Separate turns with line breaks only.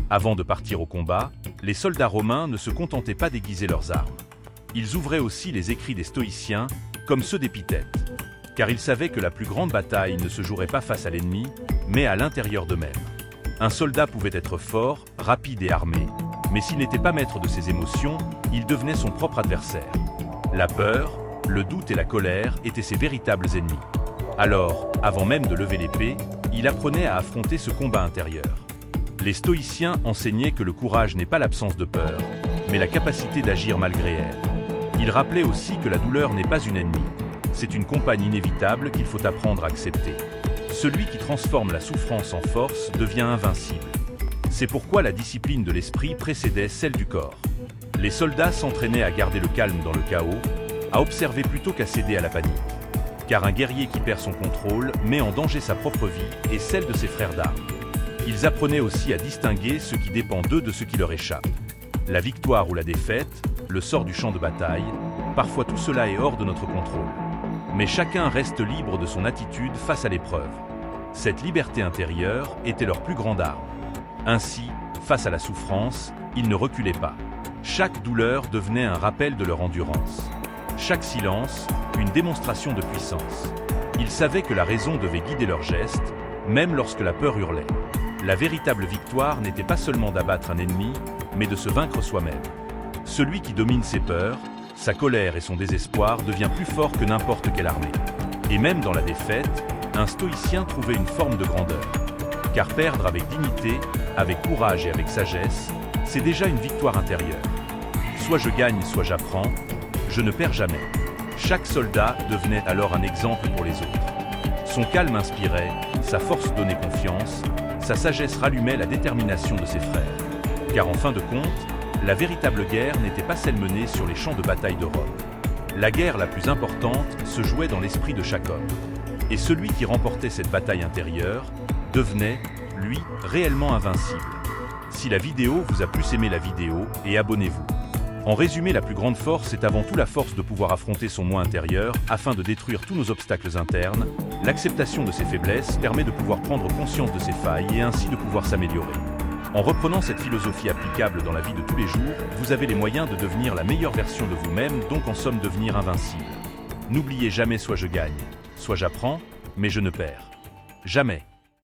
Avant de partir au combat, les soldats romains ne se contentaient pas d'aiguiser leurs armes. Ils ouvraient aussi les écrits des stoïciens, comme ceux d'Épithète, car ils savaient que la plus grande bataille ne se jouerait pas face à l'ennemi, mais à l'intérieur d'eux-mêmes. Un soldat pouvait être fort, rapide et armé, mais s'il n'était pas maître de ses émotions, il devenait son propre adversaire. La peur, le doute et la colère étaient ses véritables ennemis. Alors, avant même de lever l'épée, il apprenait à affronter ce combat intérieur. Les stoïciens enseignaient que le courage n'est pas l'absence de peur, mais la capacité d'agir malgré elle. Ils rappelaient aussi que la douleur n'est pas une ennemie, c'est une compagne inévitable qu'il faut apprendre à accepter. Celui qui transforme la souffrance en force devient invincible. C'est pourquoi la discipline de l'esprit précédait celle du corps. Les soldats s'entraînaient à garder le calme dans le chaos, à observer plutôt qu'à céder à la panique. Car un guerrier qui perd son contrôle met en danger sa propre vie et celle de ses frères d'armes. Ils apprenaient aussi à distinguer ce qui dépend d'eux de ce qui leur échappe. La victoire ou la défaite, le sort du champ de bataille, parfois tout cela est hors de notre contrôle. Mais chacun reste libre de son attitude face à l'épreuve. Cette liberté intérieure était leur plus grande arme. Ainsi, face à la souffrance, ils ne reculaient pas. Chaque douleur devenait un rappel de leur endurance. Chaque silence, une démonstration de puissance. Ils savaient que la raison devait guider leurs gestes, même lorsque la peur hurlait. La véritable victoire n'était pas seulement d'abattre un ennemi, mais de se vaincre soi-même. Celui qui domine ses peurs, sa colère et son désespoir devient plus fort que n'importe quelle armée. Et même dans la défaite, un stoïcien trouvait une forme de grandeur. Car perdre avec dignité, avec courage et avec sagesse, c'est déjà une victoire intérieure. Soit je gagne, soit j'apprends, je ne perds jamais. Chaque soldat devenait alors un exemple pour les autres. Son calme inspirait, sa force donnait confiance, sa sagesse rallumait la détermination de ses frères. Car en fin de compte, la véritable guerre n'était pas celle menée sur les champs de bataille de Rome. La guerre la plus importante se jouait dans l'esprit de chaque homme. Et celui qui remportait cette bataille intérieure devenait, lui, réellement invincible. Si la vidéo vous a plu, aimez la vidéo et abonnez-vous. En résumé, la plus grande force est avant tout la force de pouvoir affronter son moi intérieur afin de détruire tous nos obstacles internes. L'acceptation de ses faiblesses permet de pouvoir prendre conscience de ses failles et ainsi de pouvoir s'améliorer. En reprenant cette philosophie applicable dans la vie de tous les jours, vous avez les moyens de devenir la meilleure version de vous-même, donc en somme devenir invincible. N'oubliez jamais, soit je gagne, soit j'apprends, mais je ne perds jamais.